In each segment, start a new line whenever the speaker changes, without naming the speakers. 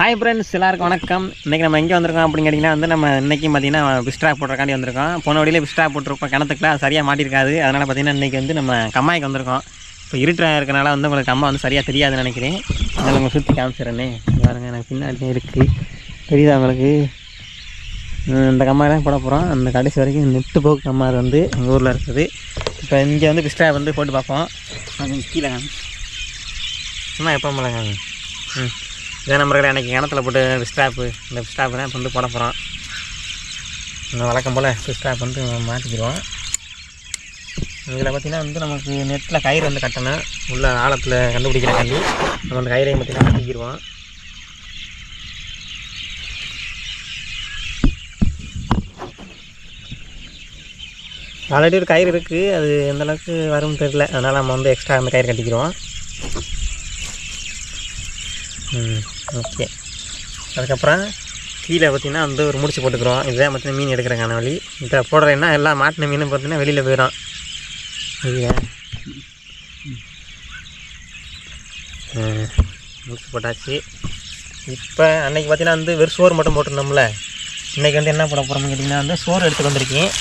Hi friends, எல்லாருக்கும் வணக்கம். இன்றைக்கி நம்ம எங்கே வந்திருக்கோம் அப்படின்னு கேட்டிங்கன்னா நம்ம இன்றைக்கும் பார்த்திங்கன்னா பிஸ்ட்ரா போடுறக்காண்டி வந்திருக்கோம். போன வழியில் பிஸ்ட்ரா போட்டிருப்போம், கிணத்துக்குள்ள சரியாக மாட்டிருக்காது. அதனால் பார்த்திங்கன்னா இன்றைக்கி நம்ம கம்மாய்க்கு வந்திருக்கோம். இப்போ இருட்டாக இருக்கனால உங்களுக்கு கம்மா சரியாக தெரியாதுன்னு நினைக்கிறேன். அதனால் உங்களுக்கு சுற்றி காமிச்சிடறேன்னே பாருங்கள். எனக்கு பின்னாடி இருக்குது, தெரியுதா உங்களுக்கு? இந்த கம்மாய் தான் போட போகிறோம். அந்த கடைசி வரைக்கும் நெட்டு போக்கு கம்மா அது எங்கள் ஊரில் இருக்குது. இப்போ இங்கே பிஸ்ட்ரா போட்டு பார்ப்போம். அது கீழே சும்மா எப்போ மிளகாங்க. இதே நம்பர்களை அன்றைக்கி கிணத்துல போட்டு ஸ்டாப்பு, இந்த ஸ்டாப்பு தான் இப்போ போட போகிறோம். வழக்கம் போல் ஸ்டாப் மாட்டிக்கிடுவோம். இதில் பார்த்திங்கன்னா நமக்கு நெட்டில் கயிறு கட்டணும். உள்ள ஆழத்தில் கண்டுபிடிக்கிறக்காண்டி நம்ம அந்த கயிறையும் பார்த்திங்கன்னா கட்டிக்கிடுவோம். ஆல்ரெடி ஒரு கயிறு இருக்குது, அது எந்தளவுக்கு வரும்னு தெரியல. அதனால் நம்ம எக்ஸ்ட்ரா அந்த கயிறு கட்டிக்கிடுவோம். ஓகே. அதுக்கப்புறம் கீழே பார்த்திங்கன்னா ஒரு முடிச்சு போட்டுக்கிறோம். இதுதான் பார்த்திங்கன்னா மீன் எடுக்கிறக்கான வழி. இதை போடுறேன்னா எல்லாம் மாட்டின மீன் பார்த்திங்கன்னா வெளியில் போயிடும். இல்லையா? முடிச்சு போட்டாச்சு. இப்போ அன்றைக்கி பார்த்திங்கன்னா வெறும் சோறு மட்டும் போட்டிருந்தோம்ல. இன்றைக்கி என்ன போட போகிறோம்னு கேட்டிங்கன்னா சோறு எடுத்துகிட்டு வந்திருக்கேன்.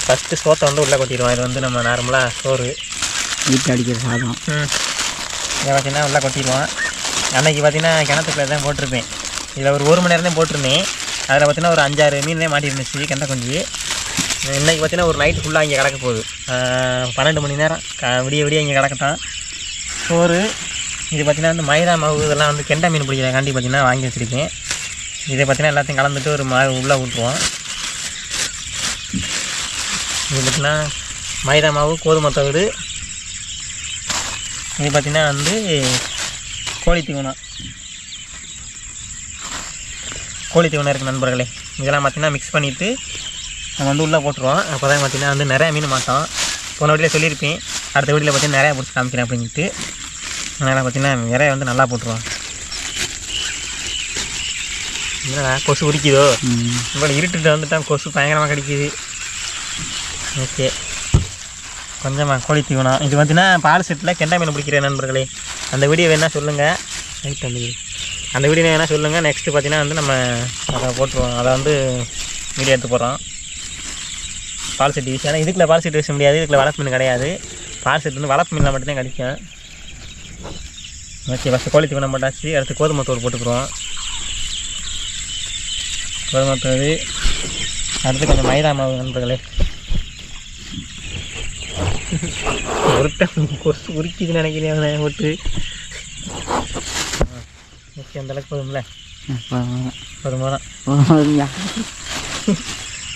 ஃபஸ்ட்டு சோத்தை உள்ளே கொட்டிடுவோம். இது நம்ம நார்மலாக சோறு வீட்டில் அடிக்கிற சாதம். இதை பார்த்திங்கன்னா உள்ளே கொட்டிடுவோம். அன்றைக்கி பார்த்திங்கன்னா கிணத்துக்குள்ள தான் போட்டிருப்பேன். இதில் ஒரு மணி நேரம் தான் போட்டிருந்தேன். அதில் பார்த்திங்கன்னா ஒரு 5-6 மீன் தான் மாட்டிருந்துச்சு கெண்டை குஞ்சு. இன்றைக்கி பார்த்திங்கன்னா ஒரு நைட்டு ஃபுல்லாக இங்கே கிடக்க போகுது. 12 மணி நேரம் விடிய இங்கே கிடக்கட்டான் சோறு. இது பார்த்திங்கன்னா மைதா மாவு இதெல்லாம் கெண்டை மீன் பிடிக்கிறக்காண்டி பார்த்திங்கன்னா வாங்கி வச்சுருக்கேன். இதை பார்த்திங்கன்னா எல்லாத்தையும் கலந்துட்டு ஒரு மாவு உள்ளே ஊற்றுவோம். இது பார்த்திங்கன்னா மைதா மாவு, கோதுமை தவிடு. இது பார்த்திங்கன்னா கோழி தீவனம் இருக்குது நண்பர்களே. இதெல்லாம் பார்த்திங்கன்னா மிக்ஸ் பண்ணிவிட்டு நம்ம உள்ளே போட்டுருவோம். அப்போ தான் பார்த்திங்கன்னா நிறையா மீன் மாட்டோம். போன வீட்டில் சொல்லியிருப்பேன், அடுத்த வீட்டில் பார்த்திங்கன்னா நிறையா பிடிச்சி காமிக்கிறேன் அப்படின்ட்டு. அதனால் பார்த்திங்கன்னா நிறையா நல்லா போட்டுருவோம். என்னடா கொசு உரிக்குதோ? இப்போ இருட்டுட்டு வந்துட்டால் கொசு பயங்கரமாக கடிக்குது. ஓகே, கொஞ்சமாக கோழி தீவனம். இது பார்த்திங்கன்னா பால் செட்டில் கெண்டை மீன் பிடிக்கிற நண்பர்களே. அந்த வீடியோ வேணால் சொல்லுங்கள். ரைட், அந்த வீடியோ வேணால் சொல்லுங்கள். நெக்ஸ்ட்டு பார்த்திங்கன்னா நம்ம அதை போட்டுருவோம். அதை வீடியோ எடுத்து போடுறோம். பால் செட்டு ஈஸியாக. ஆனால் இதுக்குள்ள பால் செட்டு வச்ச முடியாது. இதுக்குள்ள வளர்ப்பு மீன் கிடையாது. பால் செட்டு வளர்ப்பு மீனில் மட்டும்தான் கிடைக்கும். ஓகே, ஃபஸ்ட்டு கோழி தீவனம் போட்டாச்சு. அடுத்து கோதுமை தோடு போட்டுக்குறோம். கோதுமை தோடு, அடுத்து கொஞ்சம் மைதா மாவு நண்பர்களே. கொசு உரிக்குதுன்னு நினைக்கிறேன் போட்டு. ஓகே, அந்தளவுக்கு போதும்ல? போதுமா தான்.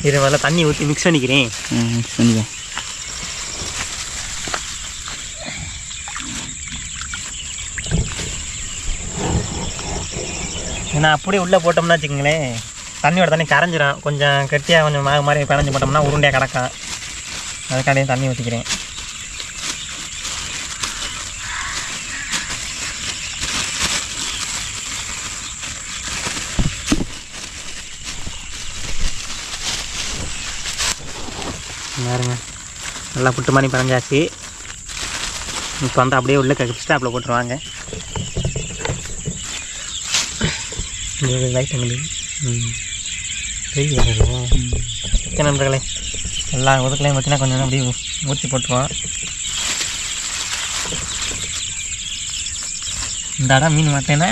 இது மாதிரிலாம் தண்ணி ஊற்றி மிக்ஸ் பண்ணிக்கிறேன். மிக்ஸ் பண்ணிக்கிறேன். ஏன்னா அப்படியே உள்ளே போட்டோம்னா வச்சுக்கோங்களேன், தண்ணியோட தண்ணி கரைஞ்சிடும். கொஞ்சம் கட்டியாக கொஞ்சம் மாவு மாதிரி பிணைஞ்சி போட்டோம்னா உருண்டையாக கிடக்கும். அதுக்காண்டியும் தண்ணி ஊற்றிக்கிறேன். பாருங்க, நல்லா புட்டு மாதிரி பிணைஞ்சாச்சு. இப்போ அப்படியே உள்ள ஸ்டாப்பில் போட்டுருவாங்க. லைட் ஓகே நண்பர்களே, எல்லா ஒதுக்கலையும் பார்த்தீங்கன்னா கொஞ்சம் அப்படியே ஊற்றி போட்டுருவோம். இந்த இடம் மீன் மாட்டேன்னா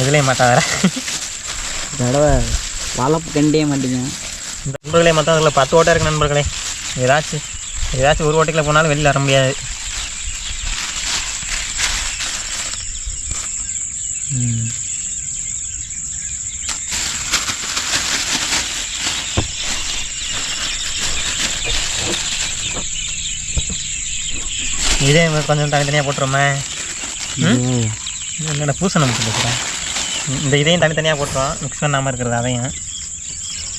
எதுலேயே மாட்டா வேற தடவை வளர்ப்பு கண்டே மாட்டேங்க. இந்த நண்பர்களே மொத்தம் அதில் 10 ஓட்டை இருக்குது நண்பர்களே. ஏதாச்சும் ஒரு ஓட்டைக்குள்ள போனாலும் வெளியில் வர முடியாது. இதே கொஞ்சம் தனித்தனியாக போட்டுருமே. என்னோட பூசணம் போட்டுக்கிறேன். இந்த இதையும் தனித்தனியாக போட்டுருவோம், மிக்ஸ் பண்ணாமல் இருக்கிறது. அதையும்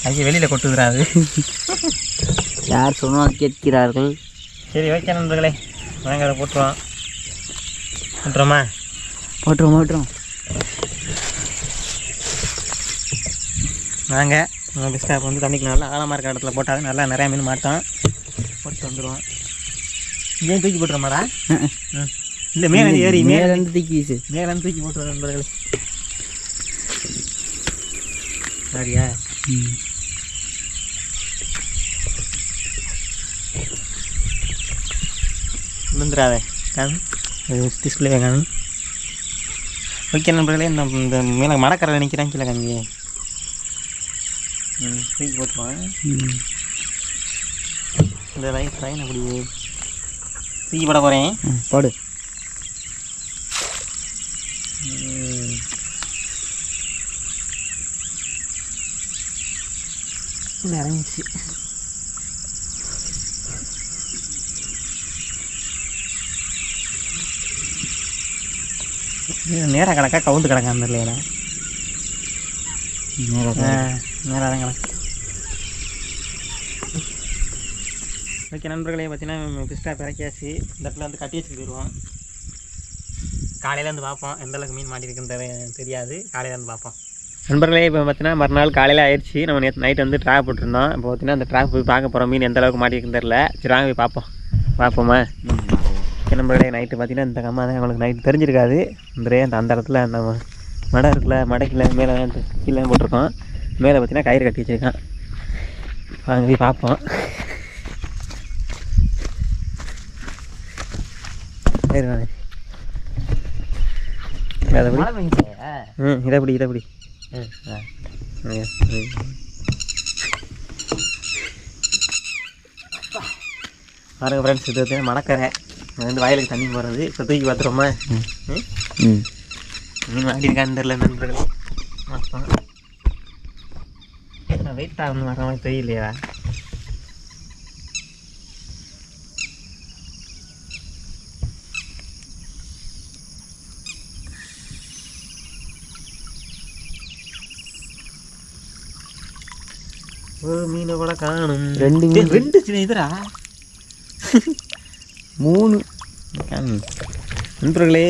அதுக்கு வெளியில் கொட்டுக்கிறாரு. யார் சொன்னால் கேட்கிறார்கள். சரி, ஓகே நண்பர்களே, நாங்கள் அதை போட்டுருவோம். போட்டுருவோம். நாங்கள் பிஸ்டாப் தண்ணிக்கு நல்லா ஆழமாக இருக்கிற இடத்துல போட்டால் நல்லா நிறையா மீன் மாட்டோம். போட்டு வந்துடுவோம். ஏன் தூக்கி போட்டுருமாடா? இல்லை, மேலே ஏறி மேலேருந்து தூக்கி வீசு. மேலேருந்து தூக்கி போட்டுருவோம் நண்பர்களே. சரியா விழுந்துடாதே காமி டிஸ்பிளே காமி. ஓகே நண்பர்களே, இந்த மேலே மடக்கரையில் நிற்கிறான் கீழே காமி. தூக்கி போட்டுருவான். இந்த லைன் அப்படி தூக்கி போட போகிறேன். போடு. இறங்கிச்சு. நேராக கிடக்கா கவுந்து கிடக்கா அந்த இல்லையா? நேராக தான் கிடக்கு. ஓகே நண்பர்களே, பார்த்தீங்கன்னா ஃபிஷ்டாக பிறக்கியாச்சு. இந்த இடத்துல வந்து கட்டி வச்சுட்டு போயிடுவோம். காலையில் வந்து பார்ப்போம் எந்த அளவுக்கு மீன் மாட்டிருக்குன்னு தெரியாது. காலையில் வந்து பார்ப்போம் நண்பர்களே. இப்போ பார்த்தீங்கன்னா மறுநாள் காலையில் ஆயிடுச்சு. நம்ம நேற்று நைட் வந்து ட்ராப் போட்டிருந்தோம். இப்போ பார்த்தீங்கன்னா அந்த ட்ராப் போய் பார்க்க போகிறோம். மீன் எந்த அளவுக்கு மாட்டிருக்குன்னு தெரில. சரி வாங்க போய் பார்ப்போமா? நண்பர்களே, நைட்டு பார்த்தீங்கன்னா இந்த கம்மா தான் அவங்களுக்கு நைட்டு தெரிஞ்சிருக்காது. அந்த இடத்துல அந்த மடை இருக்குல்ல, மடைக்கில் மேலே கீழே போட்டிருக்கோம். மேலே பார்த்தீங்கன்னா கயிறு கட்டி வச்சுருக்கான். வாங்க போய் பார்ப்போம். இதப்படி பாருங்க ஃப்ரெண்ட்ஸ், இது வந்து மடக்கரை. வந்து வயலுக்கு தண்ணி போகிறது. இப்போ தூக்கி பார்த்துருவோமா? மீன் மாட்டிருக்கான்னு தெரியல நண்பர்கள். வெயிட் ஆகணும் வர மாதிரி தெரியலையா? ஒரு மீனை கூட காணும். ரெண்டு சின்ன இதுரா 3 நண்பர்களே.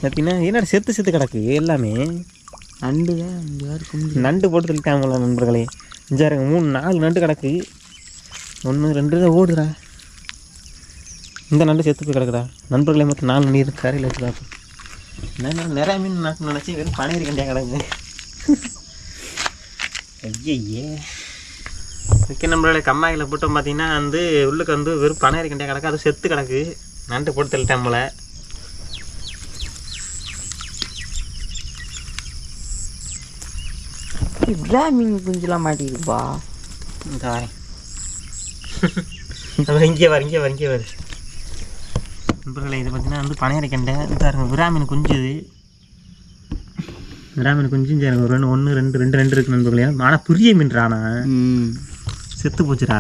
பார்த்தீங்கன்னா என்னடா செத்து கிடக்கு எல்லாமே. நண்டு போட்டு தள்ளிட்டாங்களா நண்பர்களே? 5 3 4 நண்டு கிடக்கு. 1 2 தான் ஓடுறா. இந்த நண்டு செத்து போய் கிடக்குதா நண்பர்களே? மொத்தம் 4 நண்டு இருக்கு. கரையில் வச்சு பார்ப்போம். என்ன நிறையா மீன் நாக்கு நினச்சி வெறும் பனையரி கண்டியாக கிடக்கு. ஐயே ஓகே நண்பர்களே, கம்மாயில் போட்டோம். பார்த்தீங்கன்னா வந்து உள்ளுக்கு வந்து வெறும் பனையரி கண்டியாக கிடக்கு. அது செத்து கிடக்கு. நண்டு போட்டு தள்ளிட்டேன் போல.
மீன் குஞ்செலாம் மாட்டிருப்பா.
இந்த வரேன். இங்கே வர நண்பர்களே. இது பார்த்தீங்கன்னா வந்து பனையரை கண்டை. இது விராமீன் குஞ்சு. விராமீன் குஞ்சும் சரி ஒரு 1 2 இருக்கு நண்பர்களே. ஆனால் பெரிய மீன்றானா செத்து போச்சுடா.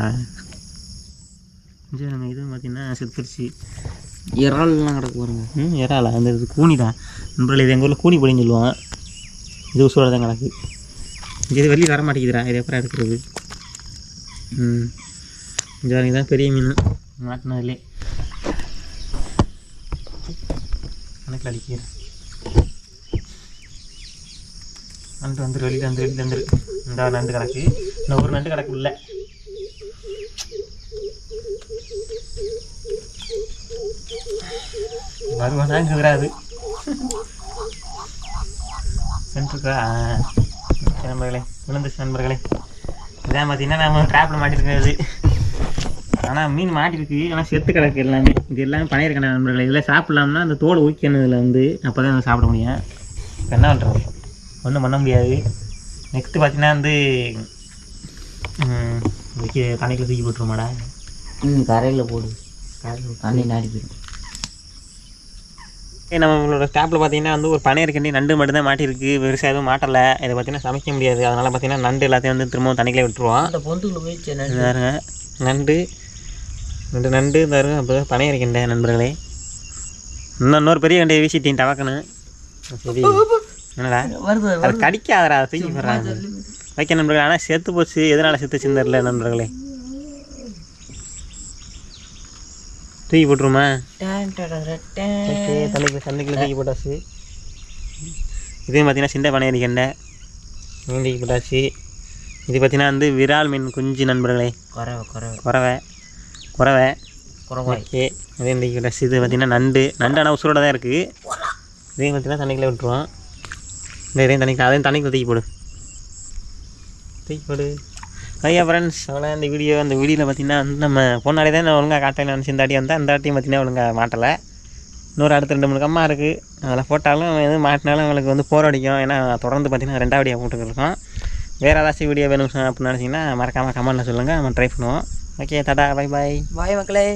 சரி நம்ம இது பார்த்தீங்கன்னா செத்துருச்சு.
இறால்லாம் கிடக்கு பாருங்க.
இறாலா? அந்த இது கூனி தான் நண்பர்களே. இது எங்கள் ஊரில் கூனி பொடின்னு சொல்லுவான். இது உசோட தான் கிடக்கு. இது வெளியே வர மாட்டேங்குதுடா. இது எப்பறம் எடுக்கிறது? இங்கே தான் பெரிய மீன் மாட்டினதுலே கணக்கில் அடிக்கிறேன். நண்டு வெளியில் வந்துரு. இந்த நண்டு கிடக்கு. இன்னும் ஒரு நண்டு கிடக்கு இல்லை. வருவானாங்க வராது. சென்ட்ருக்கா நண்பர்களே, விழுந்துச்சு நண்பர்களே. இதான் பார்த்தீங்கன்னா நம்ம ட்ராப்பில் மாட்டிருக்கிறது. ஆனால் மீன் மாட்டிருக்கு. ஆனால் செத்து கிடக்கு எல்லாமே. இது எல்லாமே பனையிருக்கேன் நண்பர்களே. இதில் சாப்பிட்லாம்னா அந்த தோல் ஊக்கணும். இதில் வந்து அப்போ தான் சாப்பிட முடியும். இப்போ என்ன பண்ணுறது? ஒன்றும் பண்ண முடியாது. நெக்ஸ்ட்டு பார்த்தீங்கன்னா வந்து தண்ணிக்குள்ள தூக்கி போட்டுருமாடா.
கரையில் போடு. தண்ணி நாடி போயிடும்.
நம்மளோட ஸ்டாப்பில் பார்த்தீங்கன்னா வந்து ஒரு பனையரிக்கண்டி நண்டு மட்டும்தான் மாட்டிருக்கு. பெருசாக எதுவும் மாட்டலை. இதை பார்த்தீங்கன்னா சமைக்க முடியாது. அதனால் பார்த்தீங்கன்னா நண்டு எல்லாத்தையும் வந்து திரும்பவும் தண்ணிக்குள்ளே விட்டுருவோம்.
அந்த பொந்துக்குள்ள போயிடுச்சு
நண்டு 2 நண்டு தரும். அப்போ பனையரிக்கண்டை நண்பர்களே. இன்னொரு பெரிய கண்டையை வீசிட்டேன் டவக்கணும். சரி என்னடா அது கடிக்காதரா? தூக்கி போடுறாங்க. ஓகே நண்பர்களே, ஆனால் செத்து போச்சு. எதனால் செத்துச்சுன்னு தெரியல நண்பர்களே. தூக்கி போட்டுருமா? தண்ணிக்குள்ள தூக்கி போட்டாச்சு. இதே பார்த்தீங்கன்னா சின்ன பனையரி கண்டை தூக்கி போட்டாச்சு. இது பார்த்தீங்கன்னா வந்து விரால் மீன் குஞ்சு நண்பர்களே. குறவை ஓகே. அதே தூக்கி போட்டாச்சு. இது பார்த்தீங்கன்னா நண்டு ஆனால் உசுரோட தான் இருக்குது. இதையும் பார்த்தீங்கன்னா தண்ணிக்குள்ளே விட்டுருவோம். இதையும் அதையும் தண்ணிக்குள்ள தூக்கி போடு. போடு. ஐயா ஃப்ரெண்ட்ஸ், அவ்வளோ இந்த வீடியோவில் பார்த்தீங்கன்னா வந்து நம்ம பொண்ணாடி தான் நான் ஒழுங்காக காட்டையில் நினச்சி இந்த வாட்டி வந்தால் இந்த வாட்டியும் பார்த்தீங்கன்னா ஒழுங்காக மாட்டலை. இன்னொரு அடுத்த 2-3 கம்மா இருக்குது. அதில் போட்டாலும் எதுவும் மாட்டினாலும் அவங்களுக்கு வந்து போர் அடிக்கும். ஏன்னா தொடர்ந்து பார்த்தீங்கன்னா 2ஆவது வீடியோ போட்டுருக்கோம். வேறு ஏதாச்சும் வீடியோ வேணும் அப்படின்னு நினச்சிங்கன்னா மறக்காமல் கமெண்ட்டில் சொல்லுங்கள், நம்ம ட்ரை பண்ணுவோம். Okay, tata, bye bye.
Bye மக்களே.